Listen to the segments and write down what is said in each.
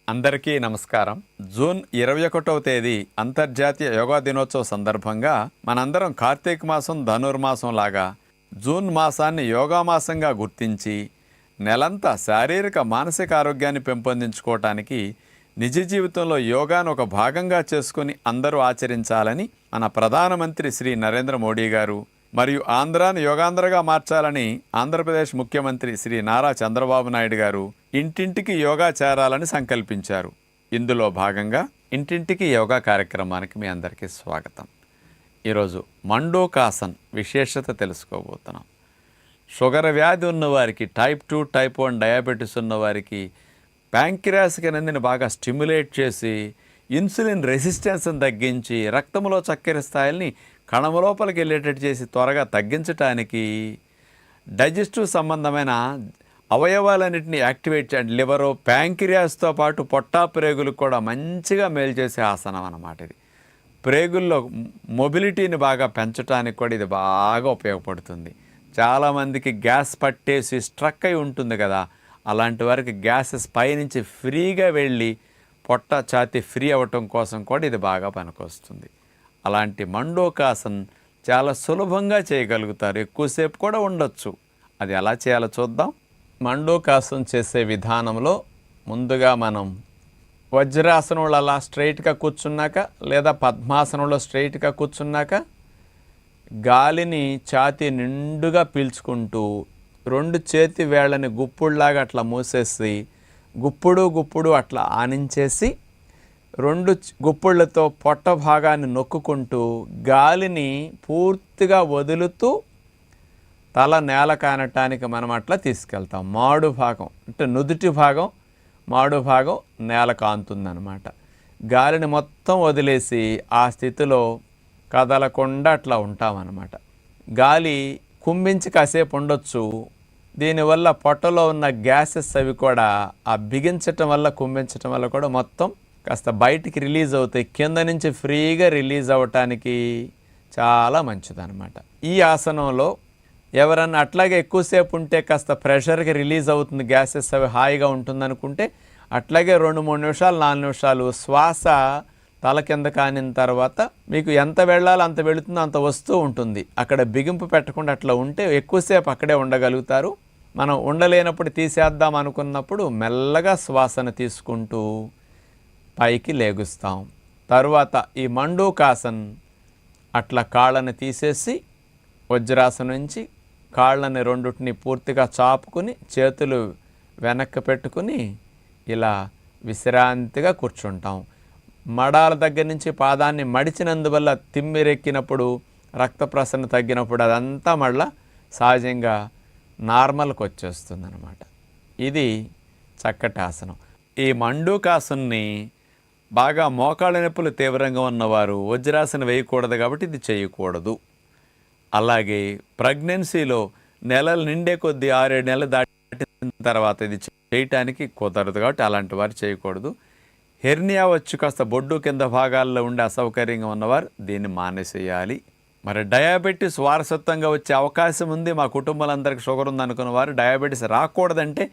అందరికీ నమస్కారం. జూన్ 21వ తేదీ అంతర్జాతీయ యోగా దినోత్సవ సందర్భంగా మనందరం కార్తీక మాసం ధనుర్మాసం లాగా జూన్ మాసాన్ని యోగా మాసంగా గుర్తించి నెలంతా శారీరక మానసిక ఆరోగ్యాన్ని పెంపొందించుకోవటానికి నిజ జీవితంలో యోగాను ఒక భాగంగా చేసుకుని అందరూ ఆచరించాలని మన ప్రధానమంత్రి శ్రీ నరేంద్ర మోడీ గారు మరియు ఆంధ్రాను యోగాంధ్రగా మార్చాలని ఆంధ్రప్రదేశ్ ముఖ్యమంత్రి శ్రీ నారా చంద్రబాబు నాయుడు గారు ఇంటింటికి యోగా చేరాలని సంకల్పించారు. ఇందులో భాగంగా ఇంటింటికి యోగా కార్యక్రమానికి మీ అందరికీ స్వాగతం. ఈరోజు మండోకాసన్ విశేషత తెలుసుకోబోతున్నాం. షుగర్ వ్యాధి ఉన్నవారికి, టైప్ 2 టైప్ 1 డయాబెటీస్ ఉన్నవారికి ప్యాంక్రియాస్ గ్రంథిని బాగా స్టిమ్యులేట్ చేసి ఇన్సులిన్ రెసిస్టెన్స్ని తగ్గించి రక్తంలో చక్కెర స్థాయిల్ని కణం లోపలికి వెళ్ళేటట్టు చేసి త్వరగా తగ్గించడానికి డైజెస్టివ్ సంబంధమైన అవయవాలన్నింటినీ యాక్టివేట్ చేయండి. లివరు, ప్యాంక్రియాస్తో పాటు పొట్టా ప్రేగులకు కూడా మంచిగా మేలు చేసే ఆసనం అన్నమాట. ఇది ప్రేగుల్లో మొబిలిటీని బాగా పెంచడానికి కూడా ఇది బాగా ఉపయోగపడుతుంది. చాలామందికి గ్యాస్ పట్టేసి స్ట్రక్ అయి ఉంటుంది కదా, అలాంటి వారికి గ్యాసెస్ పైనుంచి ఫ్రీగా వెళ్ళి పొట్ట ఛాతీ ఫ్రీ అవ్వటం కోసం కూడా ఇది బాగా పనికొస్తుంది. అలాంటి మండోకాసన్ చాలా సులభంగా చేయగలుగుతారు, ఎక్కువసేపు కూడా ఉండొచ్చు. అది ఎలా చేయాలో చూద్దాం. మండోకాసన్ చేసే విధానంలో ముందుగా మనం వజ్రాసనంలో అలా స్ట్రైట్గా కూర్చున్నాక లేదా పద్మాసనంలో స్ట్రైట్గా కూర్చున్నాక గాలిని ఛాతీ నిండుగా పీల్చుకుంటూ 2 చేతి వేళ్ళని గుప్పుడులాగా అట్లా మూసేసి గుప్పుడు అట్లా ఆనించేసి 2 గుప్పుళ్ళతో పొట్ట భాగాన్ని నొక్కుకుంటూ గాలిని పూర్తిగా వదులుతూ తల నేల కానటానికి మనం అట్లా తీసుకెళ్తాం. మాడు భాగం అంటే నుదుటి భాగం, మాడు భాగం నేల కాంతుందన్నమాట. గాలిని మొత్తం వదిలేసి ఆ స్థితిలో కదలకుండా అట్లా ఉంటామన్నమాట. గాలి కుంభించి కాసేపు ఉండొచ్చు. దీనివల్ల పొట్టలో ఉన్న గ్యాసెస్ అవి కూడా ఆ బిగించటం వల్ల, కుంభించటం వల్ల కూడా మొత్తం కాస్త బయటికి రిలీజ్ అవుతాయి. కింద నుంచి ఫ్రీగా రిలీజ్ అవ్వటానికి చాలా మంచిదన్నమాట. ఈ ఆసనంలో ఎవరన్నా అట్లాగే ఎక్కువసేపు ఉంటే కాస్త ప్రెషర్కి రిలీజ్ అవుతుంది, గ్యాసెస్ అవి హాయిగా ఉంటుంది అనుకుంటే అట్లాగే 2-3 నిమిషాలు 4 నిమిషాలు శ్వాస తల కింద కానిన తర్వాత మీకు ఎంత వెళ్ళాలో అంత వెళుతుందో అంత వస్తూ ఉంటుంది. అక్కడ బిగింపు పెట్టకుండా అట్లా ఉంటే ఎక్కువసేపు అక్కడే ఉండగలుగుతారు. మనం ఉండలేనప్పుడు తీసేద్దాం అనుకున్నప్పుడు మెల్లగా శ్వాసను తీసుకుంటూ పైకి లేగుస్తాం. తరువాత ఈ మండోకాసన్ అట్లా కాళ్ళని తీసేసి వజ్రాసనం నుంచి కాళ్ళని 2 పూర్తిగా చాపుకుని చేతులు వెనక్కి పెట్టుకుని ఇలా విశ్రాంతిగా కూర్చుంటాం. మడాల దగ్గర నుంచి పాదాన్ని మడిచినందువల్ల తిమ్మిరెక్కినప్పుడు, రక్త ప్రసరణ తగ్గినప్పుడు అదంతా మళ్ళా సహజంగా నార్మల్కి వచ్చేస్తుంది అన్నమాట. ఇది చక్కటి ఆసనం. ఈ మండోకాసన్ని బాగా మోకాళ్ళ నొప్పులు తీవ్రంగా ఉన్నవారు వజ్రాసనం వేయకూడదు కాబట్టి ఇది చేయకూడదు. అలాగే ప్రెగ్నెన్సీలో నెలలు నిండే కొద్దీ 6-7 నెలలు దాటిన తర్వాత ఇది చేయటానికి కుదరదు కాబట్టి అలాంటి వారు చేయకూడదు. హెర్నియా వచ్చి కాస్త బొడ్డు కింద భాగాల్లో ఉండే అసౌకర్యంగా ఉన్నవారు దీన్ని మానేసేయాలి. మరి డయాబెటీస్ వారసత్వంగా వచ్చే అవకాశం ఉంది, మా కుటుంబాలందరికీ షుగర్ ఉంది అనుకున్న వారు డయాబెటీస్ రాకూడదంటే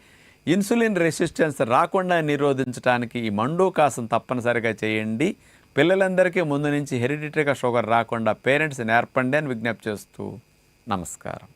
ఇన్సులిన్ రెసిస్టెన్స్ రాకుండా నిరోధించడానికి ఈ మండోకాసన్ తప్పనిసరిగా చేయండి. పిల్లలందరికీ ముందు నుంచి హెరిడిటరీగా షుగర్ రాకుండా పేరెంట్స్ నేర్పండి అని విజ్ఞప్తి చేస్తూ నమస్కారం.